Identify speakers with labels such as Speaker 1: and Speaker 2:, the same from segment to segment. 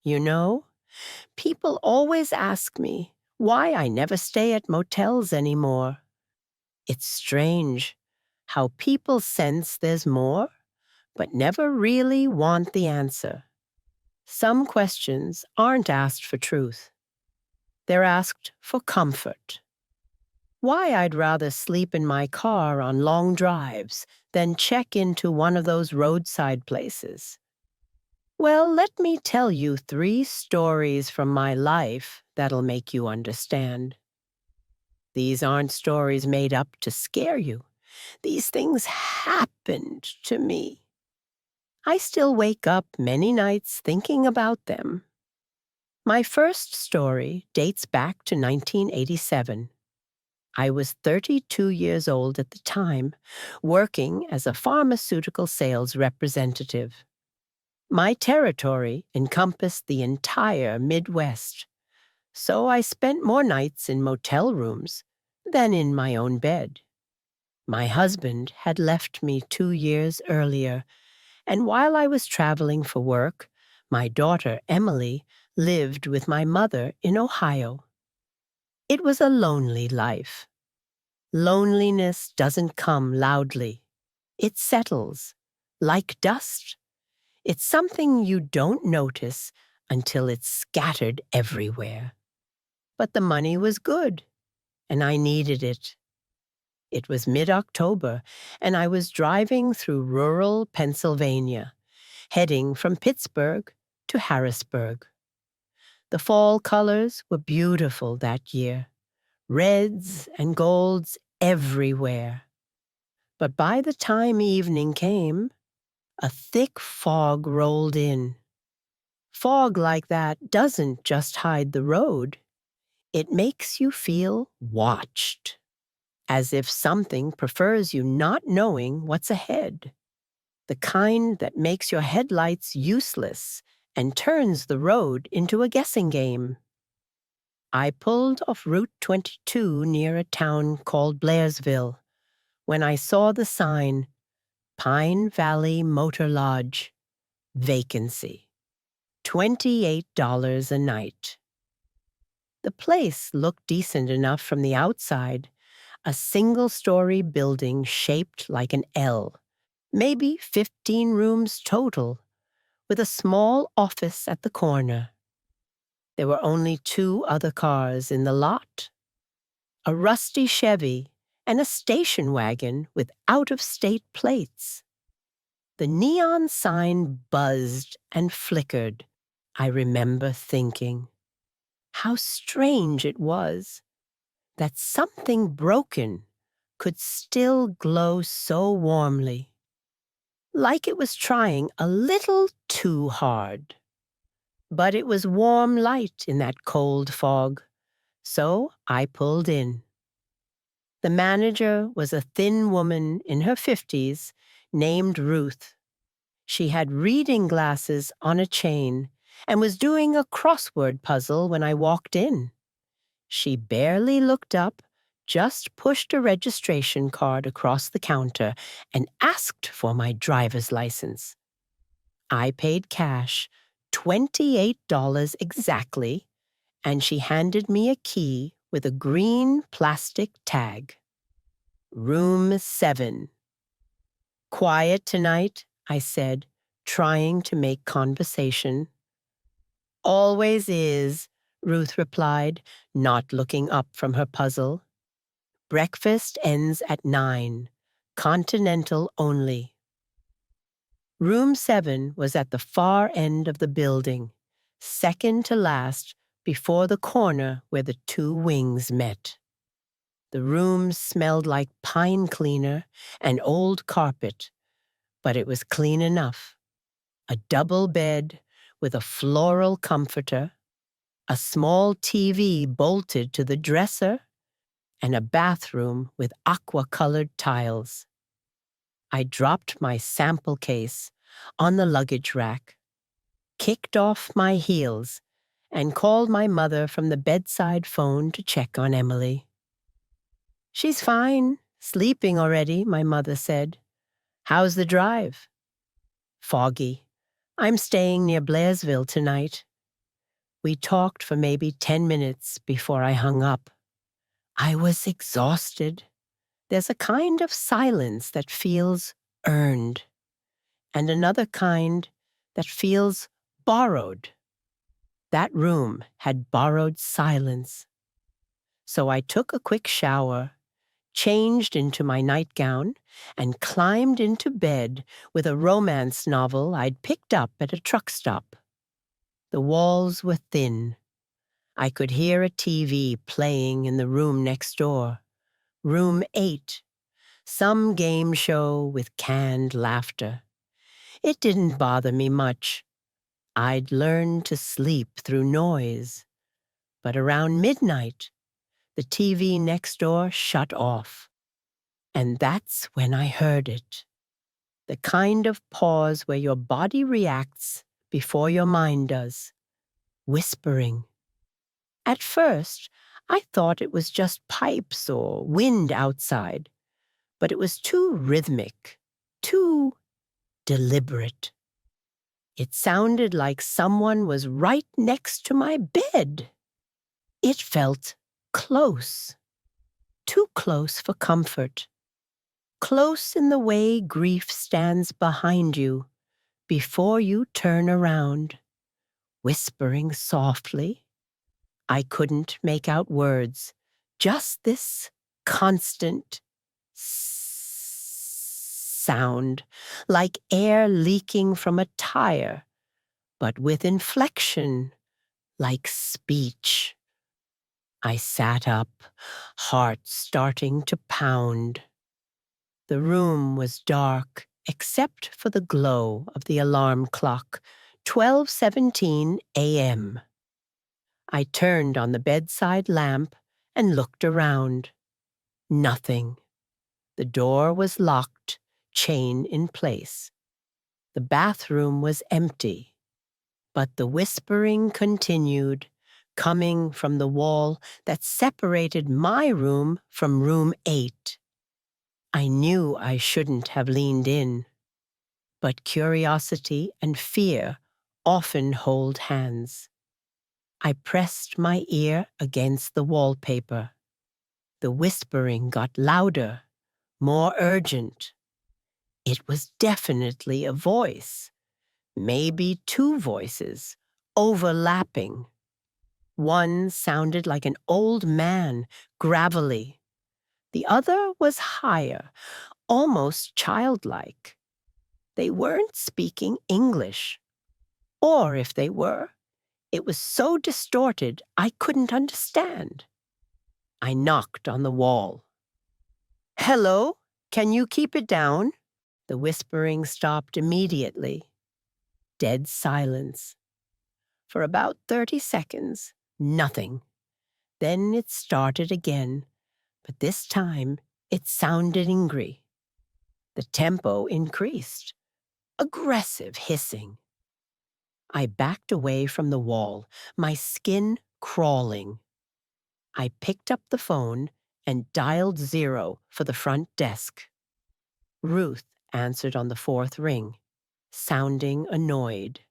Speaker 1: You know, people always ask me why I never stay at motels anymore. It's strange how people sense there's more, but never really want the answer. Some questions aren't asked for truth. They're asked for comfort. Why I'd rather sleep in my car on long drives than check into one of those roadside places. Well, let me tell you 3 stories from my life that'll make you understand. These aren't stories made up to scare you. These things happened to me. I still wake up many nights thinking about them. My first story dates back to 1987. I was 32 years old at the time, working as a pharmaceutical sales representative. My territory encompassed the entire Midwest, so I spent more nights in motel rooms than in my own bed. My husband had left me 2 years earlier, and while I was traveling for work, my daughter Emily lived with my mother in Ohio. It was a lonely life. Loneliness doesn't come loudly. It settles, like dust. It's something you don't notice until it's scattered everywhere. But the money was good, and I needed it. It was mid-October, and I was driving through rural Pennsylvania, heading from Pittsburgh to Harrisburg. The fall colors were beautiful that year, reds and golds everywhere. But by the time evening came, a thick fog rolled in. Fog like that doesn't just hide the road. It makes you feel watched, as if something prefers you not knowing what's ahead. The kind that makes your headlights useless and turns the road into a guessing game. I pulled off Route 22 near a town called Blairsville when I saw the sign, Pine Valley Motor Lodge, vacancy, $28 a night. The place looked decent enough from the outside, a single-story building shaped like an L, maybe 15 rooms total, with a small office at the corner. There were only 2 other cars in the lot, a rusty Chevy and a station wagon with out-of-state plates. The neon sign buzzed and flickered. I remember thinking, how strange it was that something broken could still glow so warmly, like it was trying a little too hard. But it was warm light in that cold fog, so I pulled in. The manager was a thin woman in her 50s named Ruth. She had reading glasses on a chain and was doing a crossword puzzle when I walked in. She barely looked up, just pushed a registration card across the counter and asked for my driver's license. I paid cash, $28 exactly, and she handed me a key with a green plastic tag. Room 7. Quiet tonight, I said, trying to make conversation. Always is, Ruth replied, not looking up from her puzzle. Breakfast ends at 9, continental only. Room 7 was at the far end of the building, second to last before the corner where the 2 wings met. The room smelled like pine cleaner and old carpet, but it was clean enough. A double bed with a floral comforter, a small TV bolted to the dresser, and a bathroom with aqua-colored tiles. I dropped my sample case on the luggage rack, kicked off my heels, and called my mother from the bedside phone to check on Emily. She's fine, sleeping already, my mother said. How's the drive? Foggy. I'm staying near Blairsville tonight. We talked for maybe 10 minutes before I hung up. I was exhausted. There's a kind of silence that feels earned, and another kind that feels borrowed. That room had borrowed silence. So I took a quick shower, changed into my nightgown, and climbed into bed with a romance novel I'd picked up at a truck stop. The walls were thin. I could hear a TV playing in the room next door, room 8, some game show with canned laughter. It didn't bother me much. I'd learned to sleep through noise. But around midnight, the TV next door shut off. And that's when I heard it. The kind of pause where your body reacts before your mind does. Whispering. At first, I thought it was just pipes or wind outside, but it was too rhythmic, too deliberate. It sounded like someone was right next to my bed. It felt close, too close for comfort. Close in the way grief stands behind you before you turn around, whispering softly. I couldn't make out words, just this constant sound, like air leaking from a tire, but with inflection, like speech. I sat up, heart starting to pound. The room was dark, except for the glow of the alarm clock, 12:17 a.m. I turned on the bedside lamp and looked around. Nothing. The door was locked, chain in place. The bathroom was empty. But the whispering continued, coming from the wall that separated my room from room 8. I knew I shouldn't have leaned in, but curiosity and fear often hold hands. I pressed my ear against the wallpaper. The whispering got louder, more urgent. It was definitely a voice, maybe two voices, overlapping. One sounded like an old man, gravelly. The other was higher, almost childlike. They weren't speaking English. Or if they were, it was so distorted I couldn't understand. I knocked on the wall. "Hello? Can you keep it down?" The whispering stopped immediately. Dead silence. For about 30 seconds, nothing. Then it started again, but this time it sounded angry. The tempo increased. Aggressive hissing. I backed away from the wall, my skin crawling. I picked up the phone and dialed 0 for the front desk. Ruth answered on the 4th ring, sounding annoyed.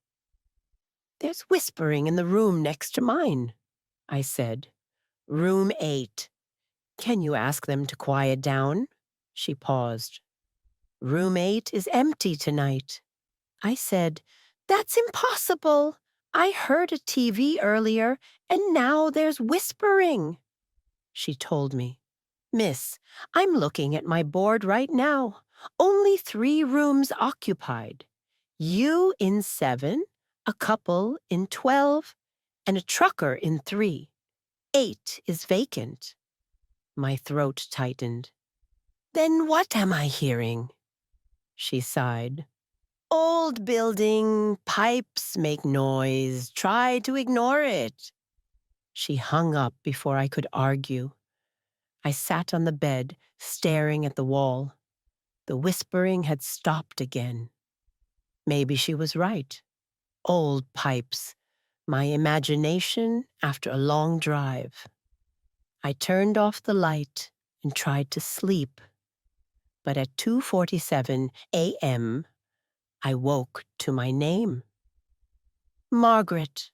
Speaker 1: "There's whispering in the room next to mine," I said. "Room 8. Can you ask them to quiet down?" She paused. "Room 8 is empty tonight." I said, "That's impossible. I heard a TV earlier, and now there's whispering." She told me, "Miss, I'm looking at my board right now. Only 3 rooms occupied. You in 7, a couple in 12, and a trucker in 3. 8 is vacant." My throat tightened. "Then what am I hearing?" She sighed. "Old building, pipes make noise. Try to ignore it." She hung up before I could argue. I sat on the bed, staring at the wall. The whispering had stopped again. Maybe she was right. Old pipes. My imagination after a long drive. I turned off the light and tried to sleep. But at 2:47 a.m., I woke to my name. Margaret.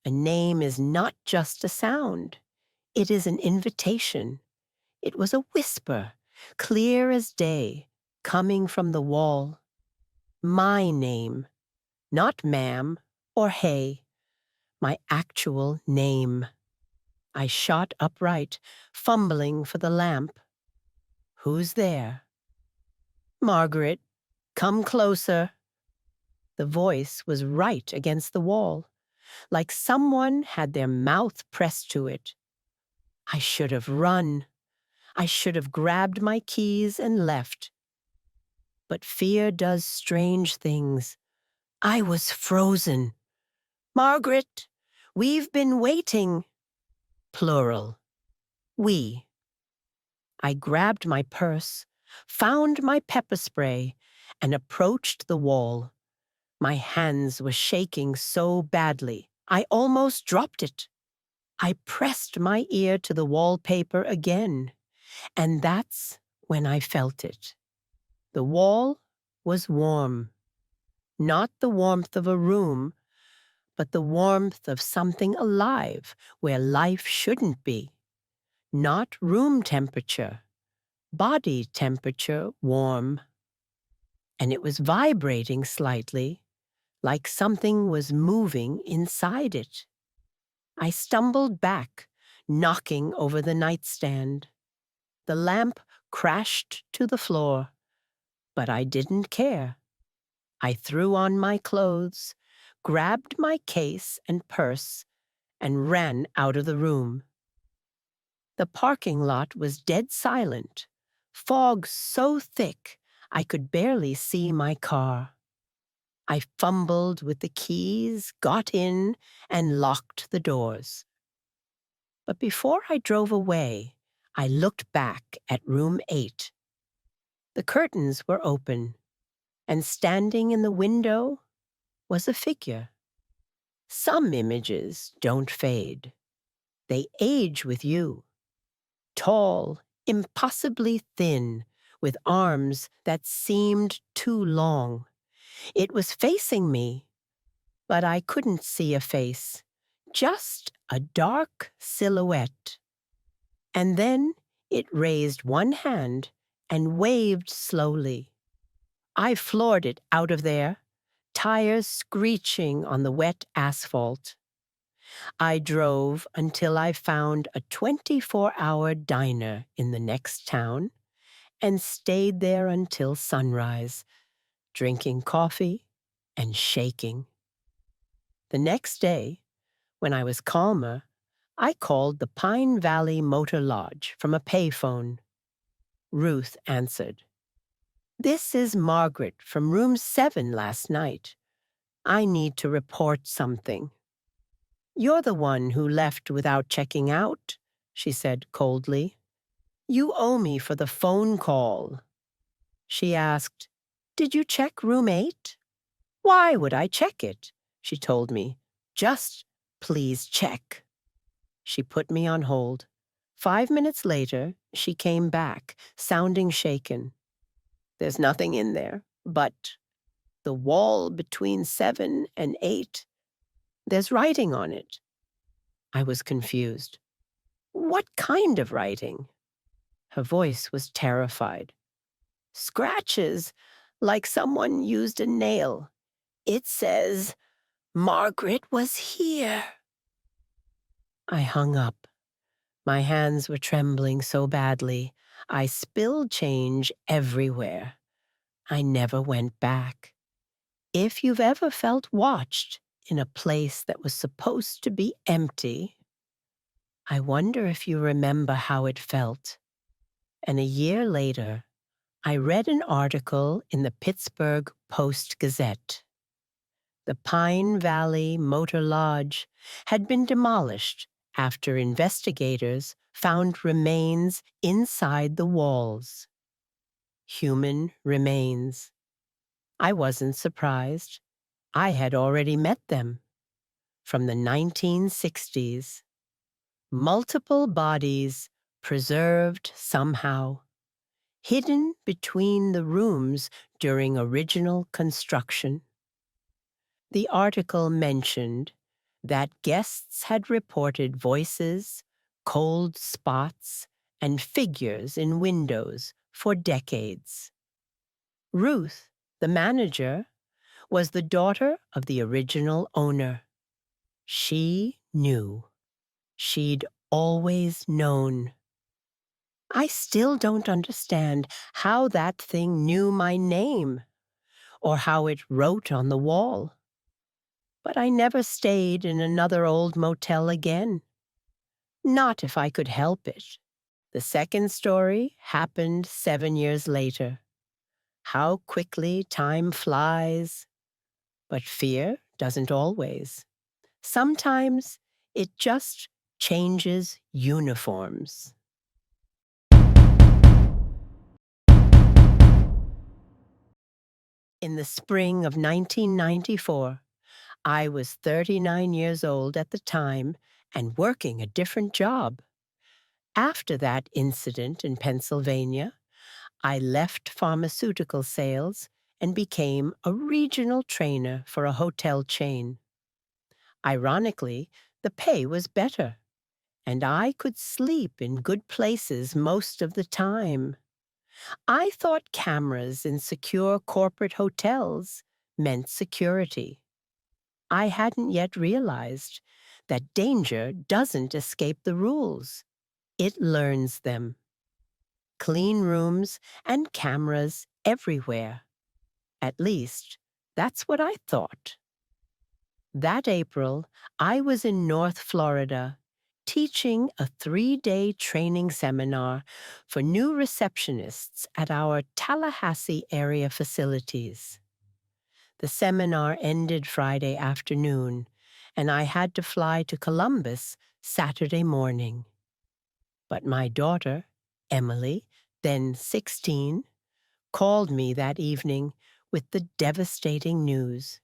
Speaker 1: A name is not just a sound. It is an invitation. It was a whisper, clear as day, coming from the wall. My name, not ma'am or hey, my actual name. I shot upright, fumbling for the lamp. Who's there? Margaret, come closer. The voice was right against the wall, like someone had their mouth pressed to it. I should have run. I should have grabbed my keys and left. But fear does strange things. I was frozen. Margaret, we've been waiting. Plural. We. I grabbed my purse, found my pepper spray, and approached the wall. My hands were shaking so badly, I almost dropped it. I pressed my ear to the wallpaper again, and that's when I felt it. The wall was warm. Not the warmth of a room, but the warmth of something alive where life shouldn't be. Not room temperature, body temperature warm. And it was vibrating slightly, like something was moving inside it. I stumbled back, knocking over the nightstand. The lamp crashed to the floor, but I didn't care. I threw on my clothes, grabbed my case and purse, and ran out of the room. The parking lot was dead silent, fog so thick I could barely see my car. I fumbled with the keys, got in, and locked the doors. But before I drove away, I looked back at room 8. The curtains were open, and standing in the window was a figure. Some images don't fade. They age with you. Tall, impossibly thin, with arms that seemed too long. It was facing me, but I couldn't see a face, just a dark silhouette. And then it raised one hand and waved slowly. I floored it out of there, tires screeching on the wet asphalt. I drove until I found a 24-hour diner in the next town and stayed there until sunrise, drinking coffee and shaking. The next day, when I was calmer, I called the Pine Valley Motor Lodge from a payphone. Ruth answered. "This is Margaret from room 7 last night. I need to report something." "You're the one who left without checking out," she said coldly. "You owe me for the phone call." She asked, "Did you check room 8? "Why would I check it?" she told me. "Just please check." She put me on hold. 5 minutes later, she came back, sounding shaken. "There's nothing in there, but the wall between 7 and 8, there's writing on it." I was confused. "What kind of writing?" Her voice was terrified. "Scratches, like someone used a nail. It says, 'Margaret was here.'" I hung up. My hands were trembling so badly, I spilled change everywhere. I never went back. If you've ever felt watched in a place that was supposed to be empty, I wonder if you remember how it felt. And a year later, I read an article in the Pittsburgh Post-Gazette. The Pine Valley Motor Lodge had been demolished after investigators found remains inside the walls. Human remains. I wasn't surprised. I had already met them. From the 1960s. Multiple bodies preserved somehow, hidden between the rooms during original construction. The article mentioned that guests had reported voices, cold spots, and figures in windows for decades. Ruth, the manager, was the daughter of the original owner. She knew. She'd always known. I still don't understand how that thing knew my name or how it wrote on the wall. But I never stayed in another old motel again. Not if I could help it. The second story happened 7 years later. How quickly time flies. But fear doesn't always. Sometimes it just changes uniforms. In the spring of 1994, I was 39 years old at the time and working a different job. After that incident in Pennsylvania, I left pharmaceutical sales and became a regional trainer for a hotel chain. Ironically, the pay was better, and I could sleep in good places most of the time. I thought cameras in secure corporate hotels meant security. I hadn't yet realized that danger doesn't escape the rules. It learns them. Clean rooms and cameras everywhere. At least, that's what I thought. That April, I was in North Florida teaching a 3-day training seminar for new receptionists at our Tallahassee area facilities. The seminar ended Friday afternoon, and I had to fly to Columbus Saturday morning. But my daughter, Emily, then 16, called me that evening with the devastating news.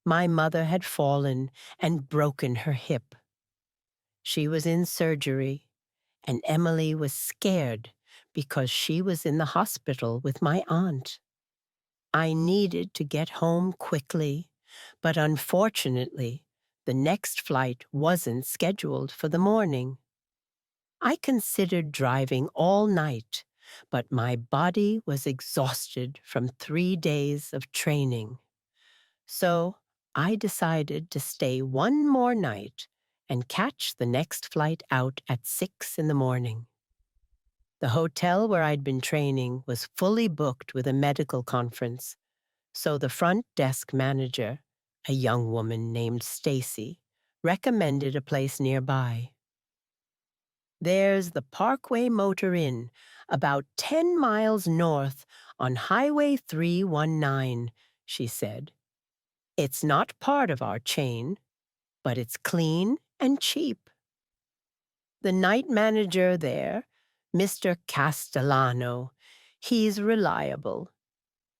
Speaker 1: My mother had fallen and broken her hip. She was in surgery, and Emily was scared because she was in the hospital with my aunt. I needed to get home quickly, but unfortunately, the next flight wasn't scheduled for the morning. I considered driving all night, but my body was exhausted from 3 days of training. So I decided to stay one more night and catch the next flight out at 6 in the morning. The hotel where I'd been training was fully booked with a medical conference, so the front desk manager, a young woman named Stacy, recommended a place nearby. There's the Parkway Motor Inn, about 10 miles north on Highway 319, she said. It's not part of our chain, but it's clean and cheap. The night manager there, Mr. Castellano, he's reliable.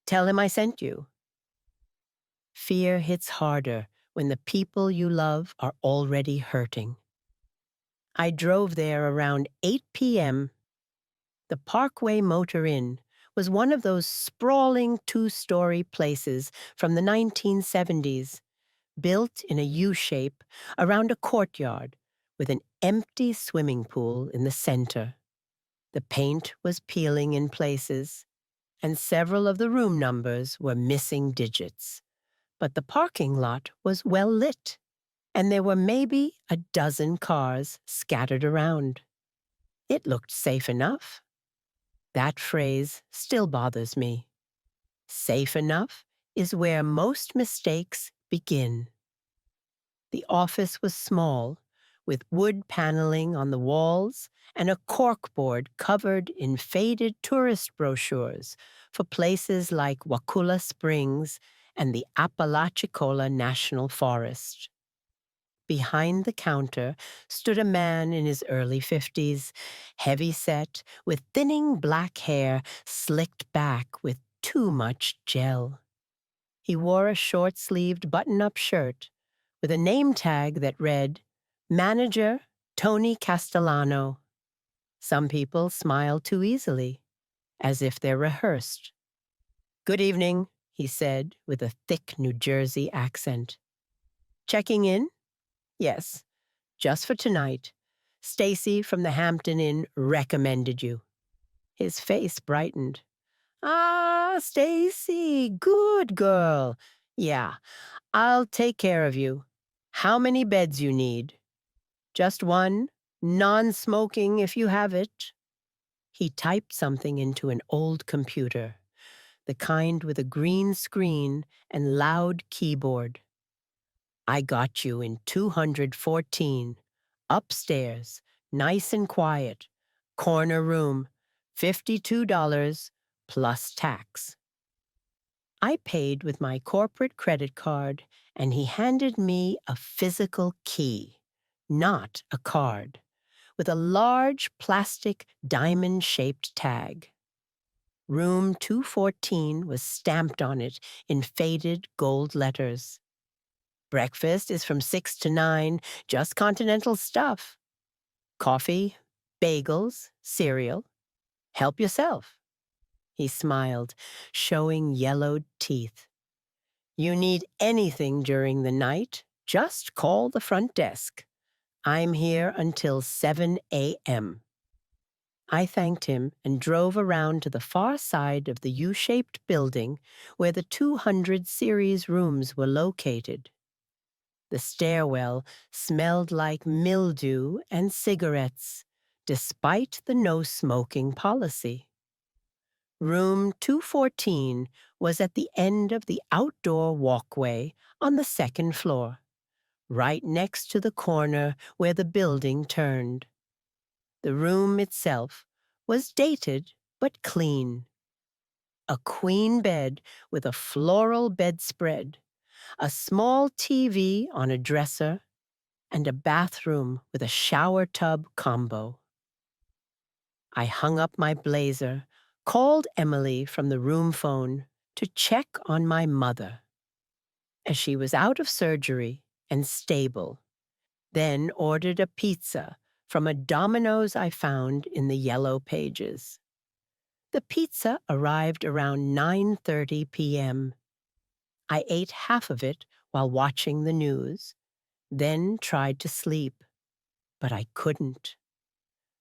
Speaker 1: Tell him I sent you. Fear hits harder when the people you love are already hurting. I drove there around 8 p.m. The Parkway Motor Inn was one of those sprawling 2-story places from the 1970s, built in a U-shape around a courtyard with an empty swimming pool in the center. The paint was peeling in places, and several of the room numbers were missing digits. But the parking lot was well lit, and there were maybe a dozen cars scattered around. It looked safe enough. That phrase still bothers me. Safe enough is where most mistakes begin. The office was small, with wood paneling on the walls and a corkboard covered in faded tourist brochures for places like Wakula Springs and the Apalachicola National Forest. Behind the counter stood a man in his early 50s, heavy-set, with thinning black hair slicked back with too much gel. He wore a short-sleeved button-up shirt with a name tag that read, Manager Tony Castellano. Some people smile too easily, as if they're rehearsed. Good evening, he said with a thick New Jersey accent. Checking in? Yes, just for tonight. Stacy from the Hampton Inn recommended you. His face brightened. Ah, Stacy, good girl. Yeah, I'll take care of you. How many beds you need? Just one? Non-smoking if you have it. He typed something into an old computer, the kind with a green screen and loud keyboard. I got you in 214. Upstairs, nice and quiet. Corner room, $52 plus tax. I paid with my corporate credit card, and he handed me a physical key, not a card, with a large plastic diamond-shaped tag. Room 214 was stamped on it in faded gold letters. Breakfast is from 6 to 9, just continental stuff. Coffee, bagels, cereal. Help yourself. He smiled, showing yellowed teeth. You need anything during the night, just call the front desk. I'm here until 7 a.m. I thanked him and drove around to the far side of the U-shaped building where the 200 series rooms were located. The stairwell smelled like mildew and cigarettes, despite the no-smoking policy. Room 214 was at the end of the outdoor walkway on the second floor, right next to the corner where the building turned. The room itself was dated but clean. A queen bed with a floral bedspread, a small TV on a dresser, and a bathroom with a shower tub combo. I hung up my blazer, called Emily from the room phone to check on my mother, as she was out of surgery and stable, then ordered a pizza from a Domino's I found in the yellow pages. The pizza arrived around 9:30 p.m. I ate half of it while watching the news, then tried to sleep, but I couldn't.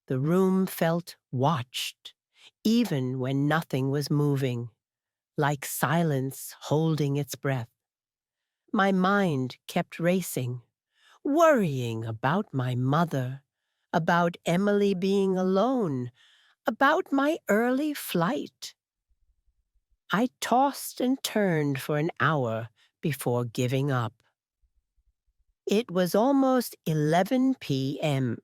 Speaker 1: The room felt watched, even when nothing was moving, like silence holding its breath. My mind kept racing, worrying about my mother, about Emily being alone, about my early flight. I tossed and turned for an hour before giving up. It was almost 11 p.m.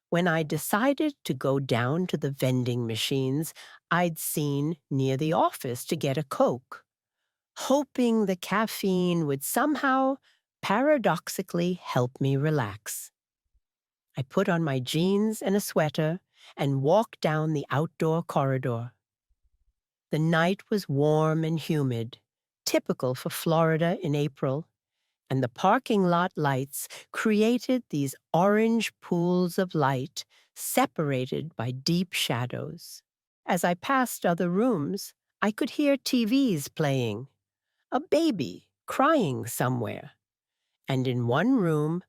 Speaker 1: when I decided to go down to the vending machines I'd seen near the office to get a Coke, hoping the caffeine would somehow, paradoxically, help me relax. I put on my jeans and a sweater and walked down the outdoor corridor. The night was warm and humid, typical for Florida in April, and the parking lot lights created these orange pools of light separated by deep shadows. As I passed other rooms, I could hear TVs playing, a baby crying somewhere, and in one room,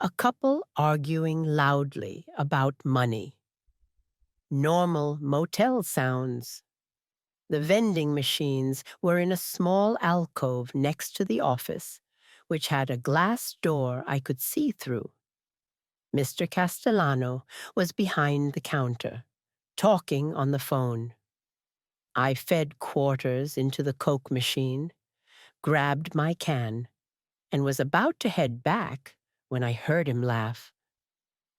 Speaker 1: a couple arguing loudly about money. Normal motel sounds. The vending machines were in a small alcove next to the office, which had a glass door I could see through. Mr. Castellano was behind the counter, talking on the phone. I fed quarters into the Coke machine, grabbed my can, and was about to head back when I heard him laugh.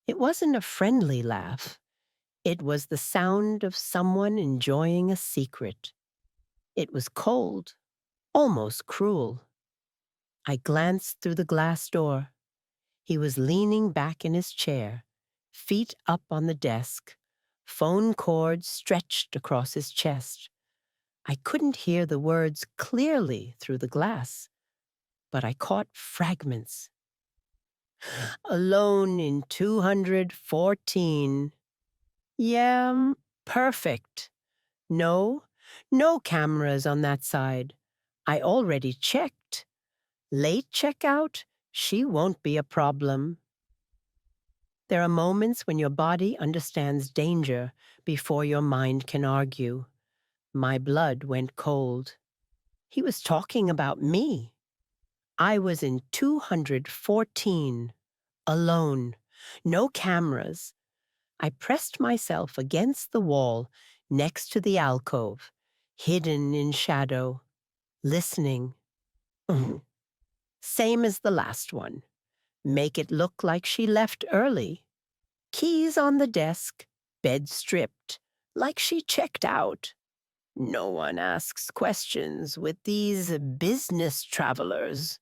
Speaker 1: It wasn't a friendly laugh. It was the sound of someone enjoying a secret. It was cold, almost cruel. I glanced through the glass door. He was leaning back in his chair, feet up on the desk, phone cord stretched across his chest. I couldn't hear the words clearly through the glass, but I caught fragments. Alone in 214. Yeah, perfect. No, no cameras on that side. I already checked. Late checkout? She won't be a problem. There are moments when your body understands danger before your mind can argue. My blood went cold. He was talking about me. I was in 214, alone, no cameras. I pressed myself against the wall next to the alcove, hidden in shadow, listening. Same as the last one. Make it look like she left early. Keys on the desk, bed stripped, like she checked out. No one asks questions with these business travelers.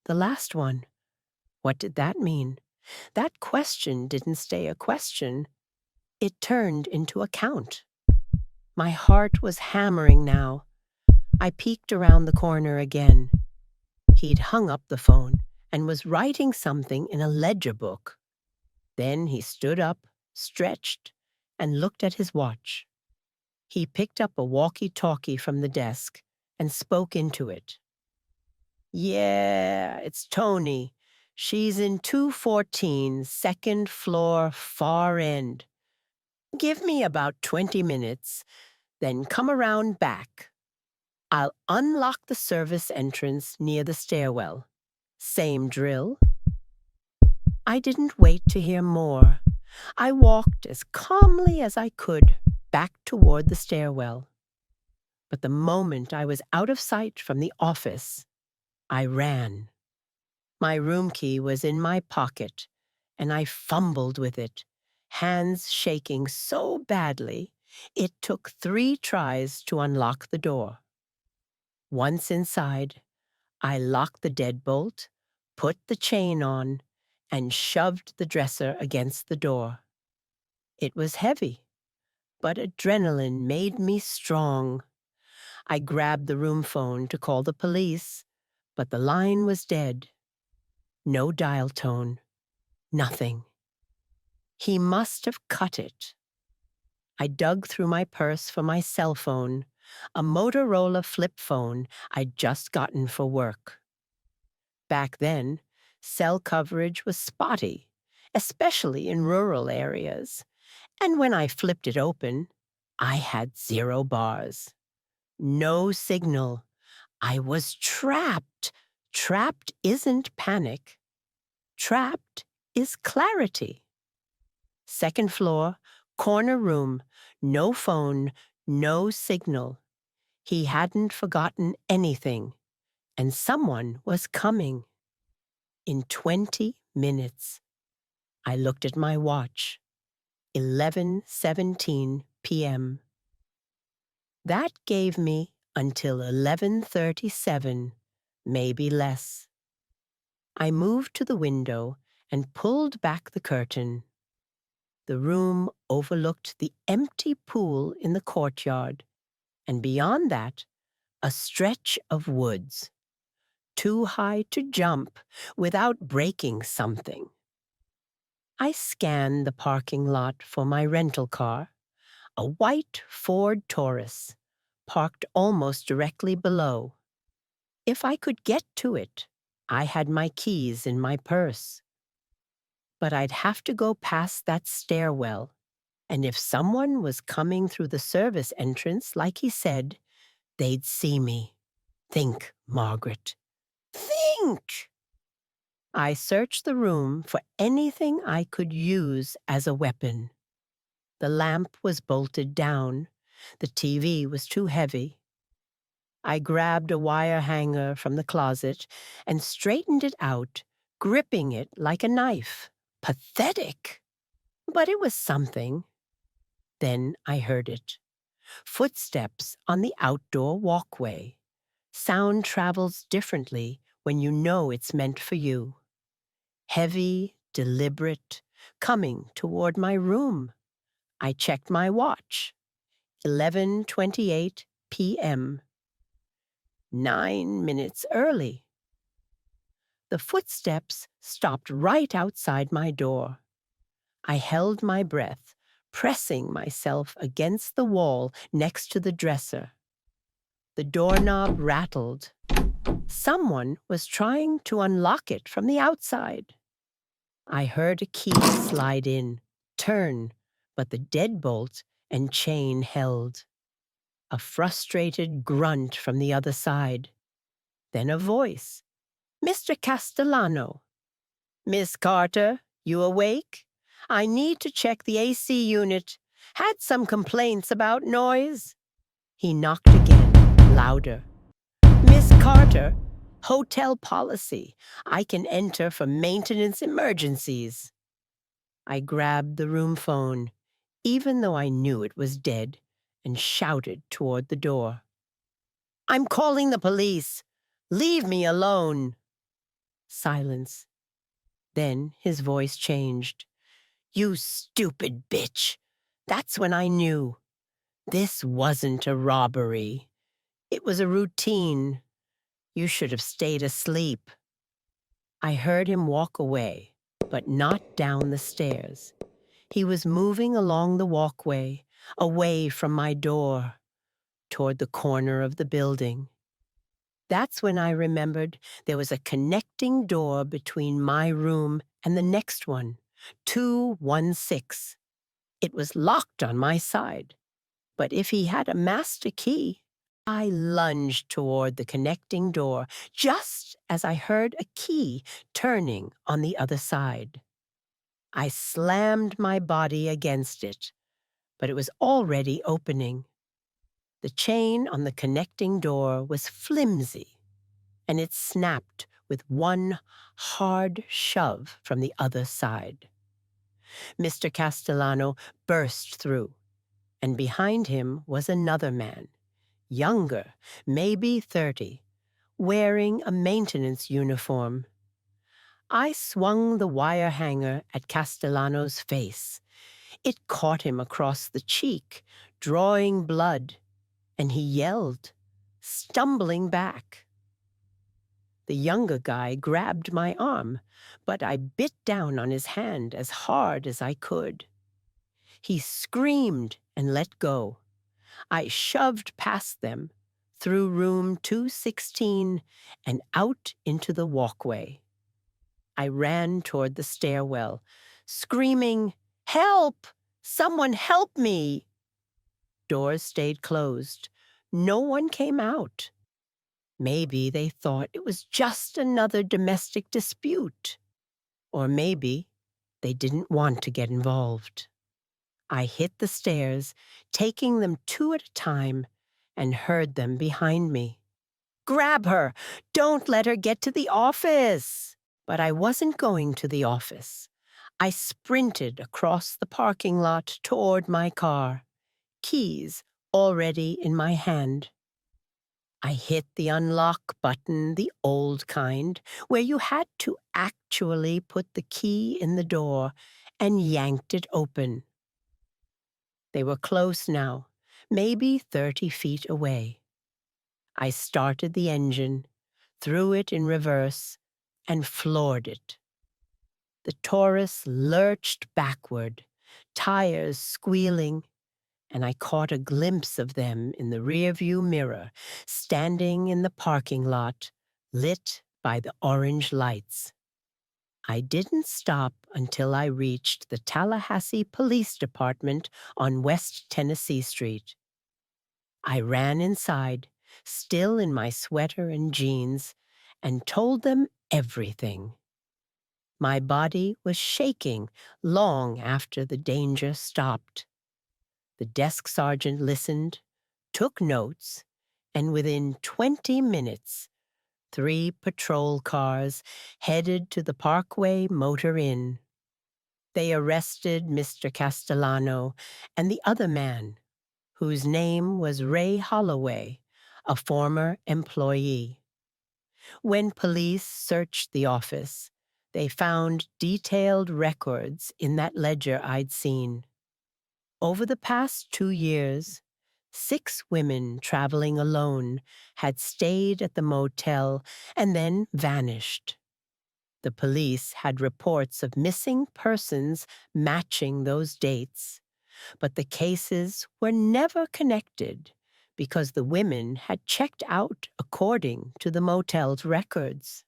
Speaker 1: The last one. What did that mean? That question didn't stay a question. It turned into a count. My heart was hammering now. I peeked around the corner again. He'd hung up the phone and was writing something in a ledger book. Then he stood up, stretched, and looked at his watch. He picked up a walkie-talkie from the desk and spoke into it. "Yeah, it's Tony. She's in 214, second floor, far end. Give me about 20 minutes, then come around back. I'll unlock the service entrance near the stairwell. Same drill." I didn't wait to hear more. I walked as calmly as I could back toward the stairwell. But the moment I was out of sight from the office, I ran. My room key was in my pocket, and I fumbled with it, hands shaking so badly it took 3 tries to unlock the door. Once inside, I locked the deadbolt, put the chain on, and shoved the dresser against the door. It was heavy, but adrenaline made me strong. I grabbed the room phone to call the police, but the line was dead. No dial tone. Nothing. He must have cut it. I dug through my purse for my cell phone, a Motorola flip phone I'd just gotten for work. Back then, cell coverage was spotty, especially in rural areas, and when I flipped it open, I had 0 bars. No signal. I was trapped. Trapped isn't panic. Trapped is clarity. Second floor, corner room, no phone, no signal. He hadn't forgotten anything, and someone was coming. In 20 minutes, I looked at my watch. 11:17 p.m. That gave me until 11:37, maybe less. I moved to the window and pulled back the curtain. The room overlooked the empty pool in the courtyard, and beyond that, a stretch of woods, too high to jump without breaking something. I scanned the parking lot for my rental car, a white Ford Taurus, parked almost directly below. If I could get to it, I had my keys in my purse. But I'd have to go past that stairwell, and if someone was coming through the service entrance like he said, they'd see me. Think, Margaret. Think! I searched the room for anything I could use as a weapon. The lamp was bolted down. The TV was too heavy. I grabbed a wire hanger from the closet and straightened it out, gripping it like a knife. Pathetic! But it was something. Then I heard it. Footsteps on the outdoor walkway. Sound travels differently when you know it's meant for you. Heavy, deliberate, coming toward my room. I checked my watch. 11:28 p.m. 9 minutes early. The footsteps stopped right outside my door. I held my breath, pressing myself against the wall next to the dresser. The doorknob rattled. Someone was trying to unlock it from the outside. I heard a key slide in, turn, but the deadbolt and chain held. A frustrated grunt from the other side. Then a voice. "Mr. Castellano." "Miss Carter, you awake? I need to check the AC unit. Had some complaints about noise." He knocked again, louder. "Miss Carter, hotel policy. I can enter for maintenance emergencies." I grabbed the room phone, even though I knew it was dead, and shouted toward the door. "I'm calling the police. Leave me alone." Silence. Then his voice changed. "You stupid bitch." That's when I knew. This wasn't a robbery. It was a routine. You should have stayed asleep. I heard him walk away, but not down the stairs. He was moving along the walkway, away from my door, toward the corner of the building. That's when I remembered there was a connecting door between my room and the next one, 216. It was locked on my side, but if he had a master key, I lunged toward the connecting door just as I heard a key turning on the other side. I slammed my body against it, but it was already opening. The chain on the connecting door was flimsy, and it snapped with one hard shove from the other side. Mr. Castellano burst through, and behind him was another man, younger, maybe 30, wearing a maintenance uniform. I swung the wire hanger at Castellano's face. It caught him across the cheek, drawing blood, and he yelled, stumbling back. The younger guy grabbed my arm, but I bit down on his hand as hard as I could. He screamed and let go. I shoved past them, through room 216, and out into the walkway. I ran toward the stairwell, screaming, "Help! Someone help me!" Doors stayed closed. No one came out. Maybe they thought it was just another domestic dispute. Or maybe they didn't want to get involved. I hit the stairs, taking them two at a time, and heard them behind me. "Grab her! Don't let her get to the office!" But I wasn't going to the office. I sprinted across the parking lot toward my car, keys already in my hand. I hit the unlock button, the old kind, where you had to actually put the key in the door, and yanked it open. They were close now, maybe 30 feet away. I started the engine, threw it in reverse, and floored it. The Taurus lurched backward, tires squealing, and I caught a glimpse of them in the rearview mirror, standing in the parking lot, lit by the orange lights. I didn't stop until I reached the Tallahassee Police Department on West Tennessee Street. I ran inside, still in my sweater and jeans, and told them everything. My body was shaking long after the danger stopped. The desk sergeant listened, took notes, and within 20 minutes, 3 patrol cars headed to the Parkway Motor Inn. They arrested Mr. Castellano and the other man, whose name was Ray Holloway, a former employee. When police searched the office, they found detailed records in that ledger I'd seen. Over the past 2 years, 6 women traveling alone had stayed at the motel and then vanished. The police had reports of missing persons matching those dates, but the cases were never connected because the women had checked out according to the motel's records.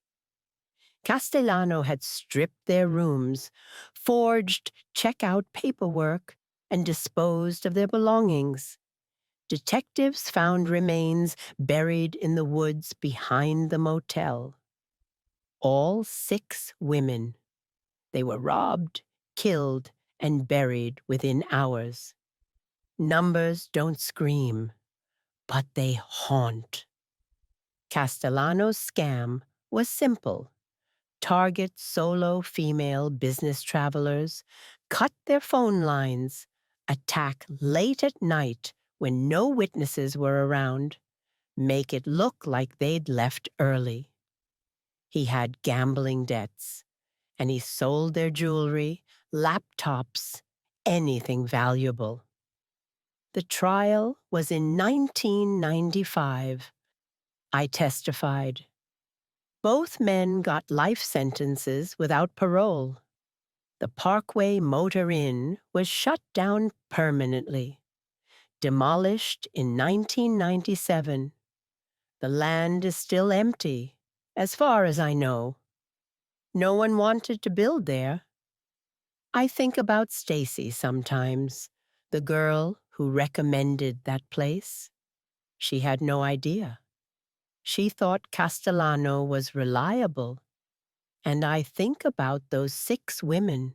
Speaker 1: Castellano had stripped their rooms, forged check-out paperwork, and disposed of their belongings. Detectives found remains buried in the woods behind the motel. All 6 women. They were robbed, killed, and buried within hours. Numbers don't scream, but they haunt. Castellano's scam was simple. Target solo female business travelers, cut their phone lines, attack late at night when no witnesses were around, make it look like they'd left early. He had gambling debts, and he sold their jewelry, laptops, anything valuable. The trial was in 1995. I testified. Both men got life sentences without parole. The Parkway Motor Inn was shut down permanently. Demolished in 1997. The land is still empty, as far as I know. No one wanted to build there. I think about Stacy sometimes, the girl who recommended that place. She had no idea. She thought Castellano was reliable. And I think about those 6 women,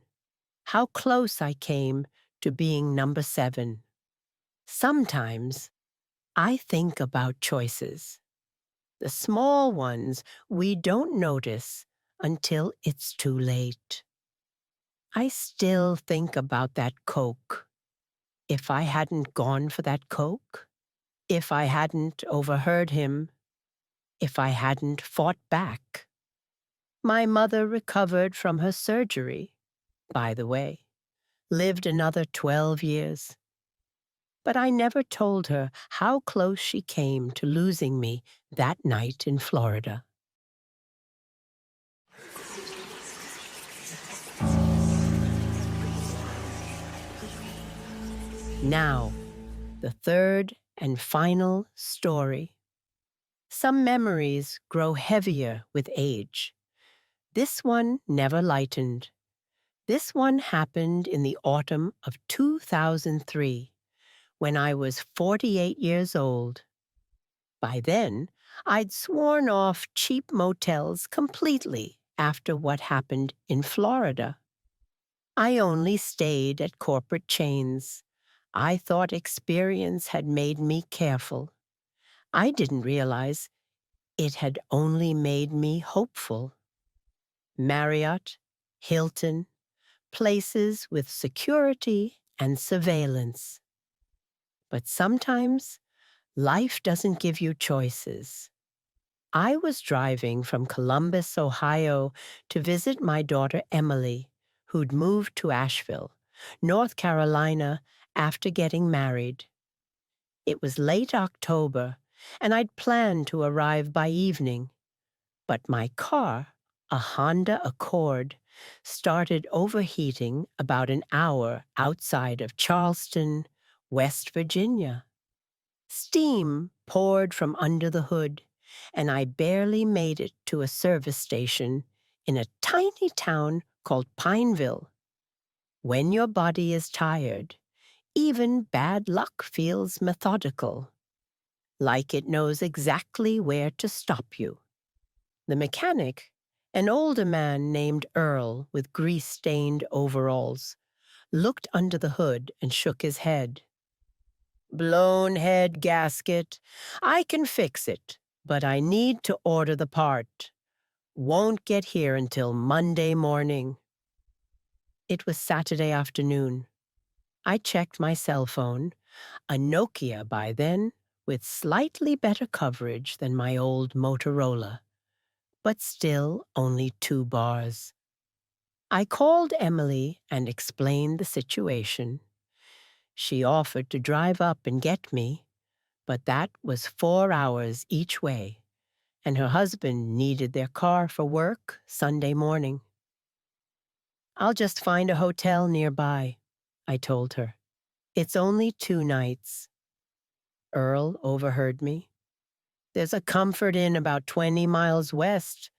Speaker 1: how close I came to being number 7. Sometimes I think about choices, the small ones we don't notice until it's too late. I still think about that Coke. If I hadn't gone for that Coke, if I hadn't overheard him, if I hadn't fought back. My mother recovered from her surgery, by the way, lived another 12 years. But I never told her how close she came to losing me that night in Florida. Now, the third and final story. Some memories grow heavier with age. This one never lightened. This one happened in the autumn of 2003, when I was 48 years old. By then, I'd sworn off cheap motels completely after what happened in Florida. I only stayed at corporate chains. I thought experience had made me careful. I didn't realize it had only made me hopeful. Marriott, Hilton, places with security and surveillance. But sometimes, life doesn't give you choices. I was driving from Columbus, Ohio, to visit my daughter Emily, who'd moved to Asheville, North Carolina, after getting married. It was late October, and I'd planned to arrive by evening. But my car, a Honda Accord, started overheating about an hour outside of Charleston, West Virginia. Steam poured from under the hood, and I barely made it to a service station in a tiny town called Pineville. When your body is tired, even bad luck feels methodical, like it knows exactly where to stop you. The mechanic, an older man named Earl with grease-stained overalls, looked under the hood and shook his head. "Blown head gasket. I can fix it, but I need to order the part. Won't get here until Monday morning." It was Saturday afternoon. I checked my cell phone, a Nokia by then, with slightly better coverage than my old Motorola, but still only 2 bars. I called Emily and explained the situation. She offered to drive up and get me, but that was 4 hours each way, and her husband needed their car for work Sunday morning. "I'll just find a hotel nearby," I told her. "It's only 2 nights." Earl overheard me. "There's a Comfort Inn about 20 miles west,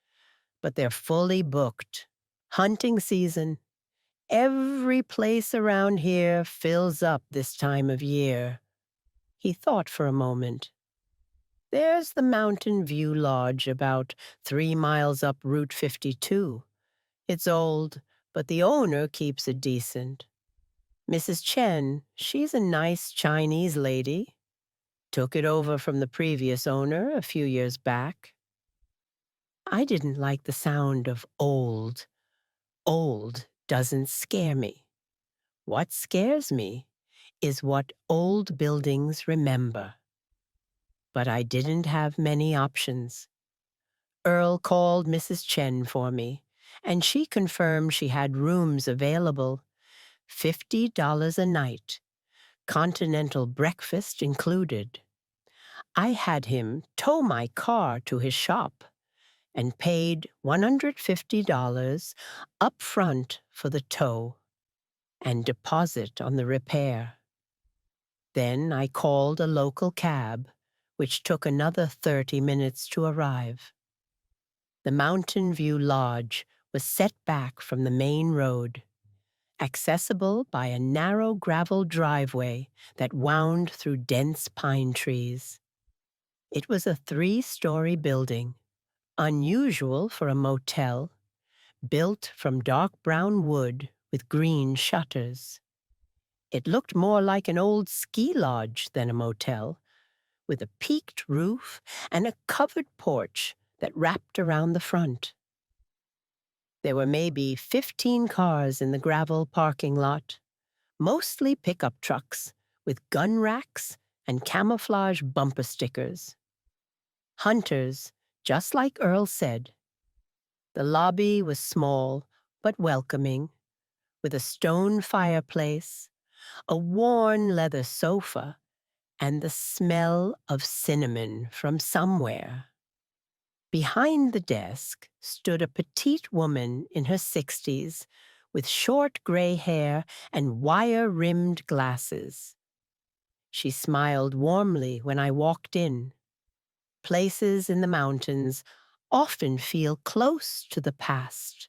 Speaker 1: but they're fully booked. Hunting season. Every place around here fills up this time of year." He thought for a moment. "There's the Mountain View Lodge about 3 miles up Route 52. It's old, but the owner keeps it decent. Mrs. Chen, she's a nice Chinese lady. Took it over from the previous owner a few years back." I didn't like the sound of old. Old doesn't scare me. What scares me is what old buildings remember. But I didn't have many options. Earl called Mrs. Chen for me, and she confirmed she had rooms available. $50 a night, continental breakfast included. I had him tow my car to his shop and paid $150 up front for the tow and deposit on the repair. Then I called a local cab, which took another 30 minutes to arrive. The Mountain View Lodge was set back from the main road, accessible by a narrow gravel driveway that wound through dense pine trees. It was a 3-story building, unusual for a motel, built from dark brown wood with green shutters. It looked more like an old ski lodge than a motel, with a peaked roof and a covered porch that wrapped around the front. There were maybe 15 cars in the gravel parking lot, mostly pickup trucks with gun racks and camouflage bumper stickers. Hunters, just like Earl said. The lobby was small but welcoming, with a stone fireplace, a worn leather sofa, and the smell of cinnamon from somewhere. Behind the desk stood a petite woman in her 60s with short gray hair and wire-rimmed glasses. She smiled warmly when I walked in. Places in the mountains often feel close to the past.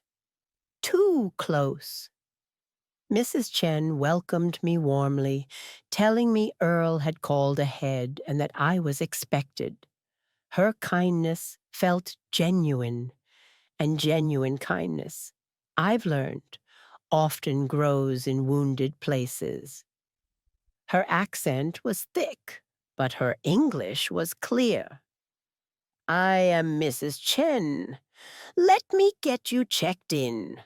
Speaker 1: Too close. Mrs. Chen welcomed me warmly, telling me Earl had called ahead and that I was expected. Her kindness felt genuine, and genuine kindness, I've learned, often grows in wounded places. Her accent was thick, but her English was clear. "I am Mrs. Chen. Let me get you checked in."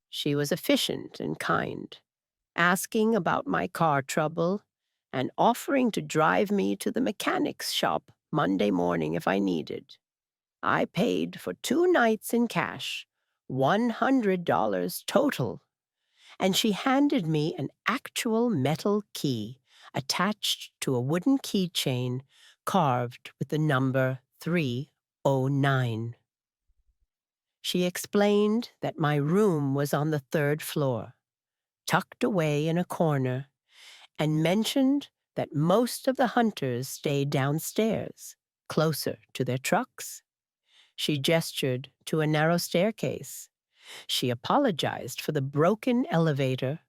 Speaker 1: She was efficient and kind, asking about my car trouble and offering to drive me to the mechanic's shop Monday morning if I needed. I paid for 2 nights in cash, $100 total, and she handed me an actual metal key attached to a wooden keychain carved with the number 309. She explained that my room was on the 3rd floor, tucked away in a corner, and mentioned that most of the hunters stayed downstairs, closer to their trucks. She gestured to a narrow staircase. She apologized for the broken elevator,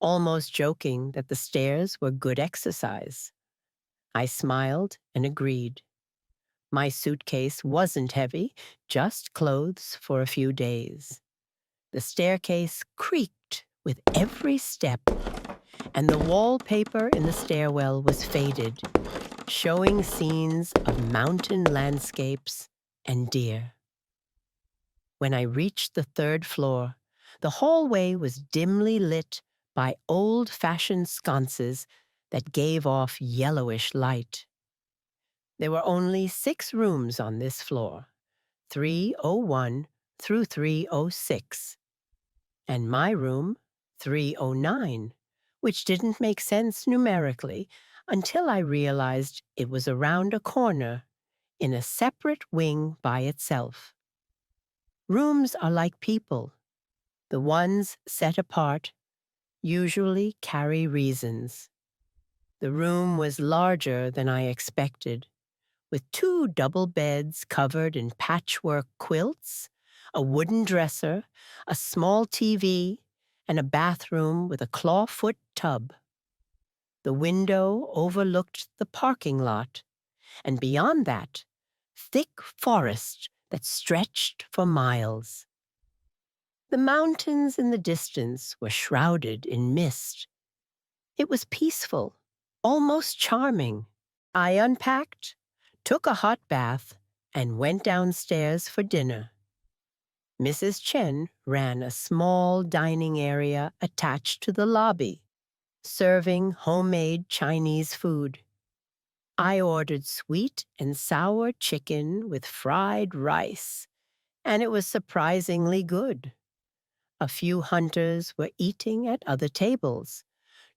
Speaker 1: almost joking that the stairs were good exercise. I smiled and agreed. My suitcase wasn't heavy, just clothes for a few days. The staircase creaked with every step, and the wallpaper in the stairwell was faded, showing scenes of mountain landscapes and deer. When I reached the 3rd floor, the hallway was dimly lit by old-fashioned sconces that gave off yellowish light. There were only 6 rooms on this floor, 301 through 306, and my room, 309, which didn't make sense numerically until I realized it was around a corner in a separate wing by itself. Rooms are like people. The ones set apart usually carry reasons. The room was larger than I expected, with 2 double beds covered in patchwork quilts, a wooden dresser, a small TV, and a bathroom with a clawfoot tub. The window overlooked the parking lot, and beyond that, thick forest that stretched for miles. The mountains in the distance were shrouded in mist. It was peaceful, almost charming. I unpacked, took a hot bath, and went downstairs for dinner. Mrs. Chen ran a small dining area attached to the lobby, serving homemade Chinese food. I ordered sweet and sour chicken with fried rice, and it was surprisingly good. A few hunters were eating at other tables,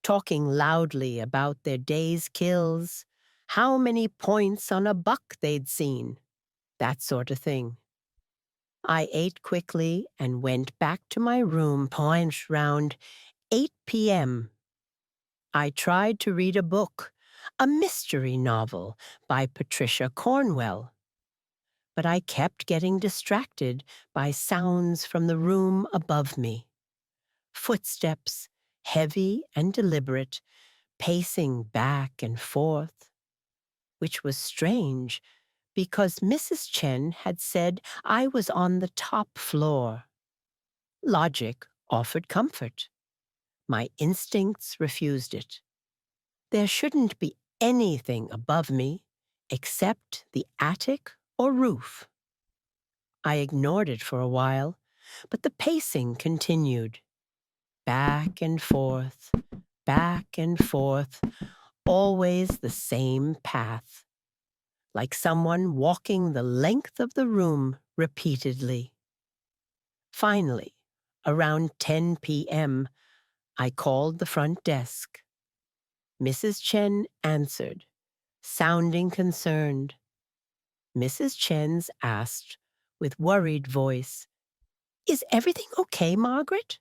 Speaker 1: talking loudly about their day's kills, how many points on a buck they'd seen, that sort of thing. I ate quickly and went back to my room point round 8 p.m. I tried to read a book, a mystery novel by Patricia Cornwell, but I kept getting distracted by sounds from the room above me. Footsteps, heavy and deliberate, pacing back and forth, which was strange because Mrs. Chen had said I was on the top floor. Logic offered comfort. My instincts refused it. There shouldn't be anything above me except the attic or roof. I ignored it for a while, but the pacing continued. Back and forth, always the same path, like someone walking the length of the room repeatedly. Finally, around 10 p.m., I called the front desk. Mrs. Chen answered, sounding concerned. Mrs. Chen's asked, with worried voice, "Is everything okay, Margaret?"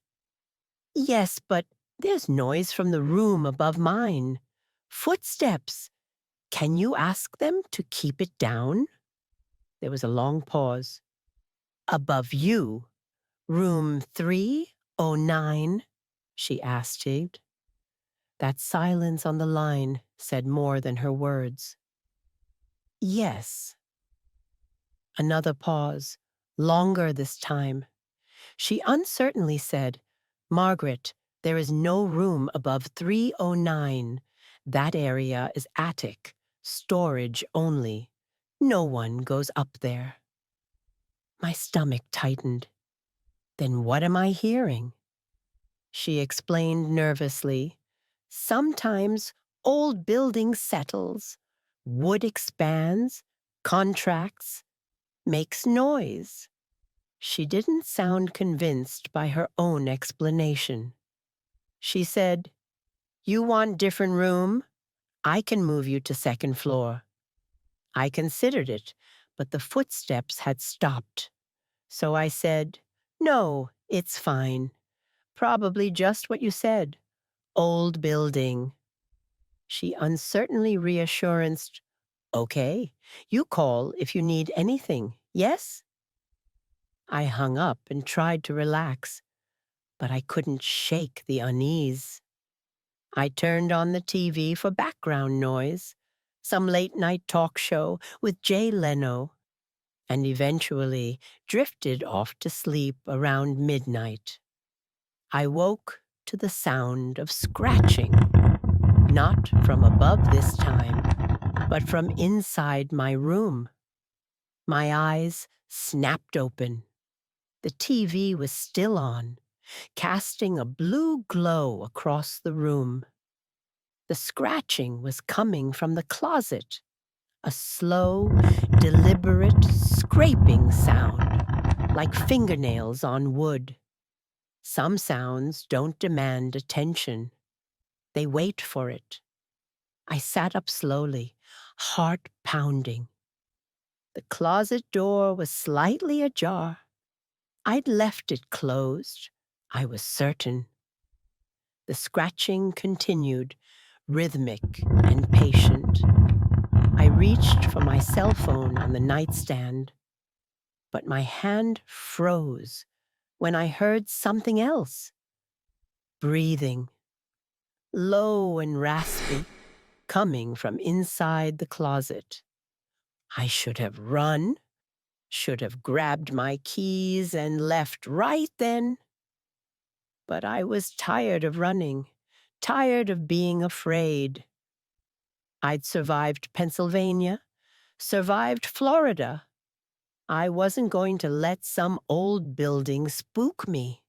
Speaker 1: "Yes, but there's noise from the room above mine. Footsteps. Can you ask them to keep it down?" There was a long pause. "Above you, room 309, she asked. That silence on the line said more than her words. "Yes." Another pause, longer this time. She uncertainly said, "Margaret, there is no room above 309. That area is attic, storage only. No one goes up there." My stomach tightened. Then what am I hearing? She explained nervously. "Sometimes old building settles, wood expands, contracts, makes noise." She didn't sound convinced by her own explanation. She said, "You want different room? I can move you to second floor." I considered it, but the footsteps had stopped. So I said, "No, it's fine. Probably just what you said. Old building." She uncertainly reassured, "Okay, you call if you need anything, yes?" I hung up and tried to relax, but I couldn't shake the unease. I turned on the TV for background noise, some late-night talk show with Jay Leno, and eventually drifted off to sleep around midnight. I woke to the sound of scratching, not from above this time, but from inside my room. My eyes snapped open. The TV was still on, casting a blue glow across the room. The scratching was coming from the closet, a slow, deliberate scraping sound, like fingernails on wood. Some sounds don't demand attention. They wait for it. I sat up slowly, heart pounding. The closet door was slightly ajar. I'd left it closed, I was certain. The scratching continued, rhythmic and patient. I reached for my cell phone on the nightstand. But my hand froze when I heard something else. Breathing, low and raspy, coming from inside the closet. I should have run, should have grabbed my keys and left right then. But I was tired of running, tired of being afraid. I'd survived Pennsylvania, survived Florida. I wasn't going to let some old building spook me.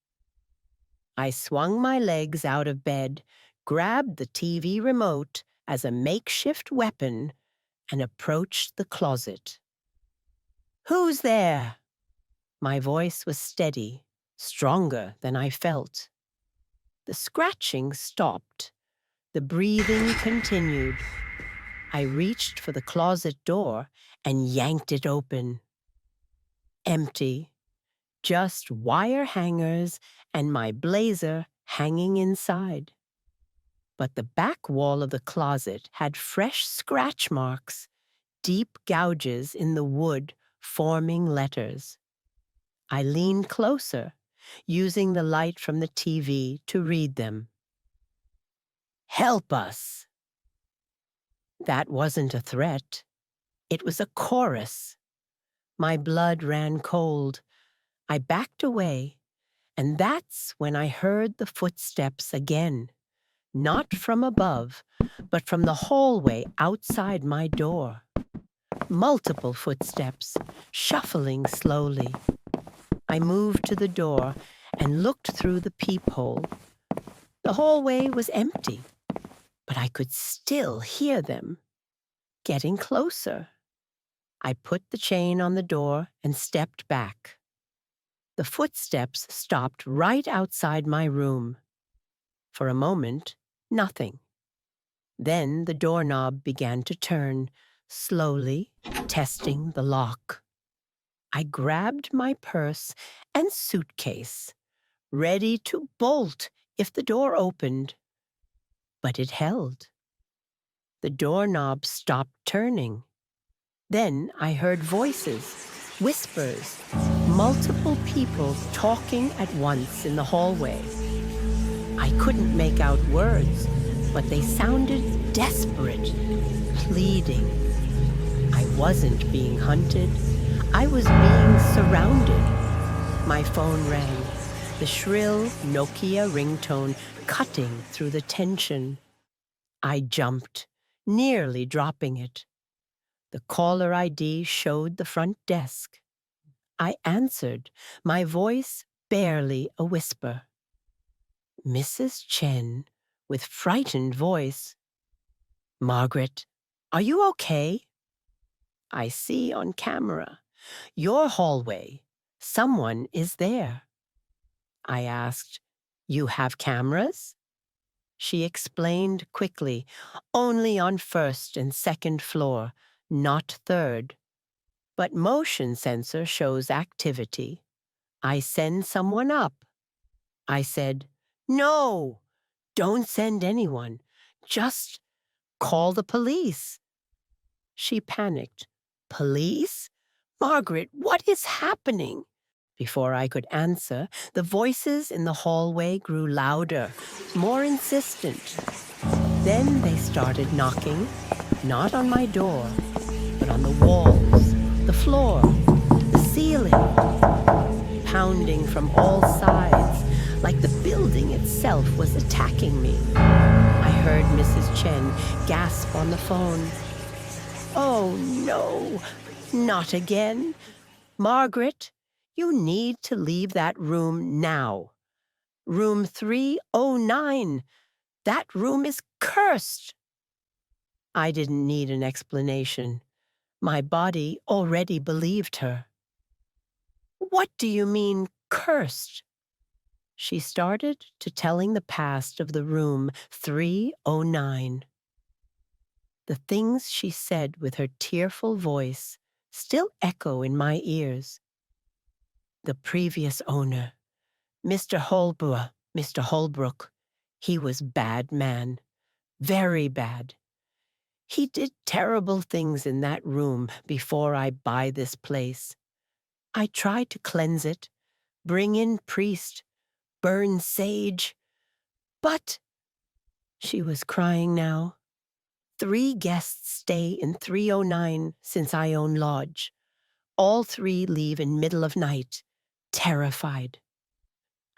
Speaker 1: I swung my legs out of bed, grabbed the TV remote as a makeshift weapon, and approached the closet. "Who's there?" My voice was steady, stronger than I felt. The scratching stopped. The breathing continued. I reached for the closet door and yanked it open. Empty. Just wire hangers and my blazer hanging inside. But the back wall of the closet had fresh scratch marks, deep gouges in the wood forming letters. I leaned closer, using the light from the TV to read them. "Help us." That wasn't a threat. It was a chorus. My blood ran cold. I backed away, and that's when I heard the footsteps again. Not from above, but from the hallway outside my door. Multiple footsteps, shuffling slowly. I moved to the door and looked through the peephole. The hallway was empty, but I could still hear them. Getting closer. I put the chain on the door and stepped back. The footsteps stopped right outside my room. For a moment, nothing. Then the doorknob began to turn, slowly, testing the lock. I grabbed my purse and suitcase, ready to bolt if the door opened. But it held. The doorknob stopped turning. Then I heard voices, whispers, multiple people talking at once in the hallway. I couldn't make out words, but they sounded desperate, pleading. I wasn't being hunted. I was being surrounded. My phone rang, the shrill Nokia ringtone cutting through the tension. I jumped, nearly dropping it. The caller ID showed the front desk. I answered, my voice barely a whisper. Mrs. Chen, with frightened voice. "Margaret, are you okay?" "I see on camera. Your hallway. Someone is there." I asked, "You have cameras?" She explained quickly, "Only on first and second floor, not third. But motion sensor shows activity. I send someone up." I said, "No, don't send anyone. Just call the police." She panicked. "Police? Margaret, what is happening?" Before I could answer, the voices in the hallway grew louder, more insistent. Then they started knocking, not on my door, but on the walls, the floor, the ceiling, pounding from all sides, like the building itself was attacking me. I heard Mrs. Chen gasp on the phone. "Oh, no, not again. Margaret, you need to leave that room now. Room 309. That room is cursed." I didn't need an explanation. My body already believed her. "What do you mean, cursed?" She started to telling the past of the room 309. The things she said with her tearful voice still echo in my ears. The previous owner, Mr. Holbrook, he was bad man, very bad. He did terrible things in that room before I buy this place. I tried to cleanse it, bring in priest, burn sage, but she was crying now. 3 guests stay in 309 since I own lodge. All 3 leave in middle of night, terrified.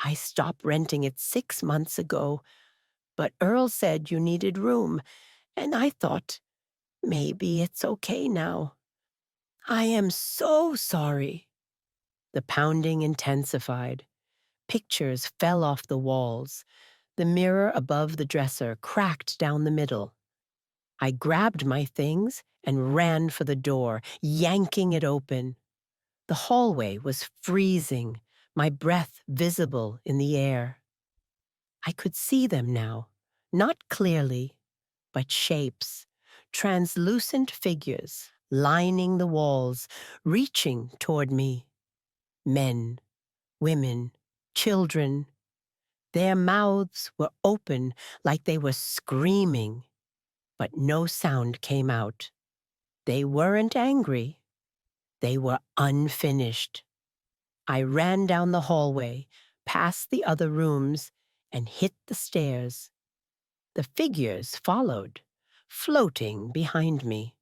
Speaker 1: I stopped renting it 6 months ago, but Earl said you needed room, and I thought maybe it's okay now. I am so sorry. The pounding intensified. Pictures fell off the walls. The mirror above the dresser cracked down the middle. I grabbed my things and ran for the door, yanking it open. The hallway was freezing, my breath visible in the air. I could see them now, not clearly, but shapes, translucent figures lining the walls, reaching toward me. Men, women, children. Their mouths were open like they were screaming, but no sound came out. They weren't angry. They were unfinished. I ran down the hallway, past the other rooms, and hit the stairs. The figures followed, floating behind me.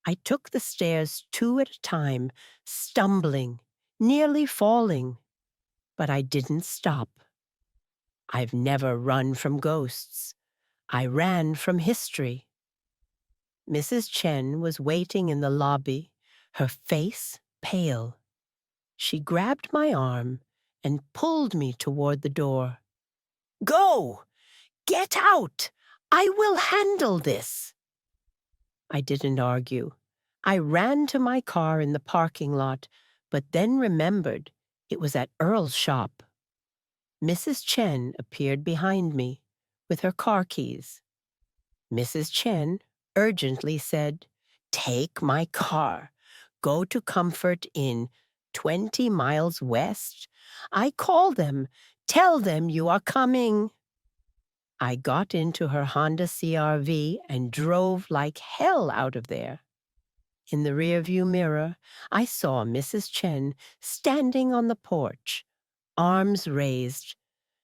Speaker 1: I took the stairs 2 at a time, stumbling, nearly falling, but I didn't stop. I've never run from ghosts. I ran from history. Mrs. Chen was waiting in the lobby, her face pale. She grabbed my arm and pulled me toward the door. "Go! Get out! I will handle this!" I didn't argue. I ran to my car in the parking lot, but then remembered it was at Earl's shop. Mrs. Chen appeared behind me with her car keys. Mrs. Chen urgently said, "Take my car. Go to Comfort Inn, 20 miles west. I call them. Tell them you are coming." I got into her Honda CR-V and drove like hell out of there. In the rearview mirror, I saw Mrs. Chen standing on the porch, arms raised,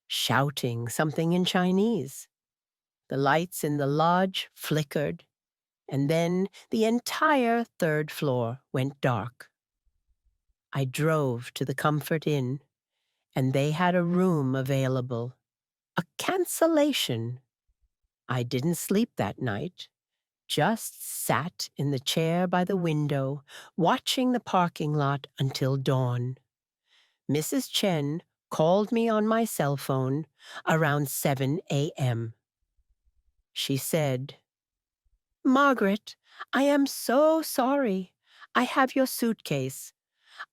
Speaker 1: shouting something in Chinese. The lights in the lodge flickered, and then the entire 3rd floor went dark. I drove to the Comfort Inn, and they had a room available. A cancellation. I didn't sleep that night, just sat in the chair by the window, watching the parking lot until dawn. Mrs. Chen called me on my cell phone around 7 a.m. She said, "Margaret, I am so sorry. I have your suitcase.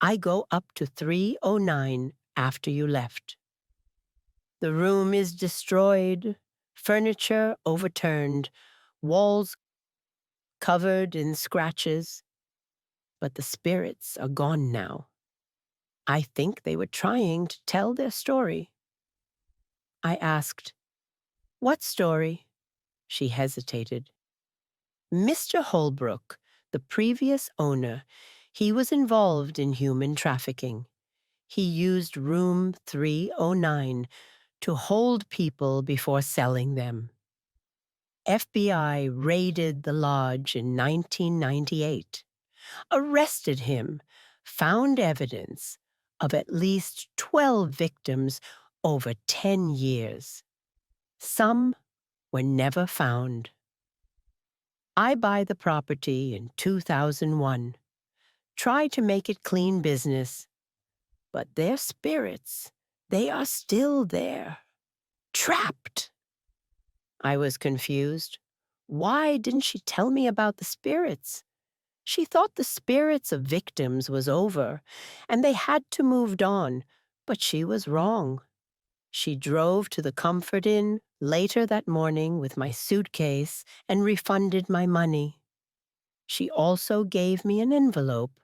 Speaker 1: I go up to 309 after you left. The room is destroyed, furniture overturned, walls covered in scratches, but the spirits are gone now. I think they were trying to tell their story." I asked, "What story?" She hesitated. "Mr. Holbrook, the previous owner, he was involved in human trafficking. He used room 309 to hold people before selling them. FBI raided the lodge in 1998, arrested him, found evidence of at least 12 victims over 10 years. Some were never found. I buy the property in 2001, try to make it clean business, but their spirits, they are still there, trapped." I was confused. Why didn't she tell me about the spirits? She thought the spirits of victims was over, and they had to moved on, but she was wrong. She drove to the Comfort Inn later that morning with my suitcase and refunded my money. She also gave me an envelope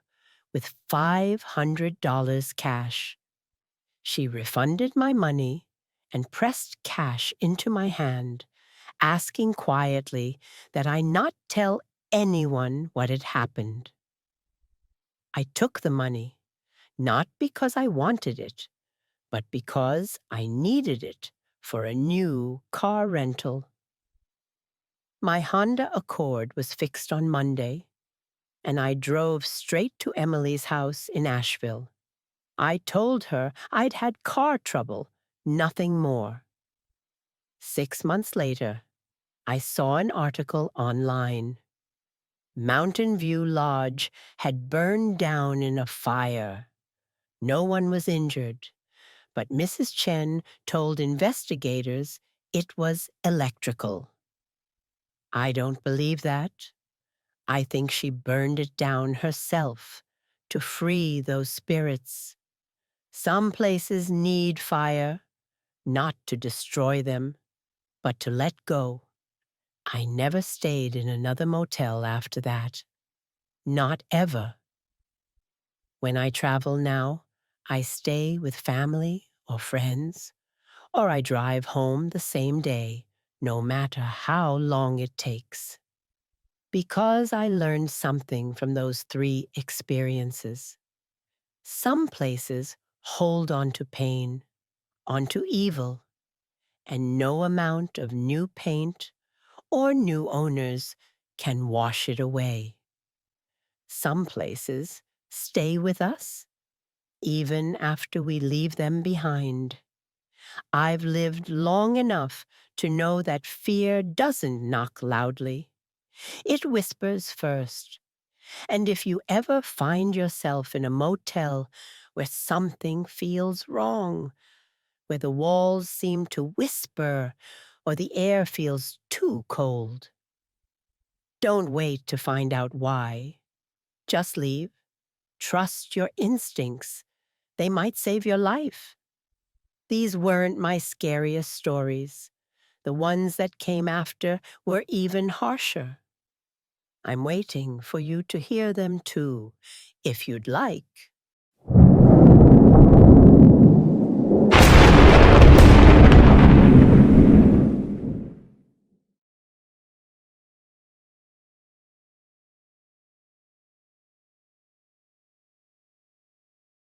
Speaker 1: with $500 cash. She refunded my money and pressed cash into my hand, asking quietly that I not tell anyone what had happened. I took the money, not because I wanted it, but because I needed it for a new car rental. My Honda Accord was fixed on Monday, and I drove straight to Emily's house in Asheville. I told her I'd had car trouble, nothing more. 6 months later, I saw an article online. Mountain View Lodge had burned down in a fire. No one was injured, but Mrs. Chen told investigators it was electrical. I don't believe that. I think she burned it down herself to free those spirits. Some places need fire, not to destroy them, but to let go. I never stayed in another motel after that. Not ever. When I travel now, I stay with family or friends, or I drive home the same day, no matter how long it takes. Because I learned something from those 3 experiences. Some places hold on to pain, onto evil, and no amount of new paint or new owners can wash it away. Some places stay with us, even after we leave them behind. I've lived long enough to know that fear doesn't knock loudly. It whispers first. And if you ever find yourself in a motel where something feels wrong, where the walls seem to whisper or the air feels too cold, don't wait to find out why. Just leave. Trust your instincts. They might save your life. These weren't my scariest stories. The ones that came after were even harsher. I'm waiting for you to hear them too, if you'd like.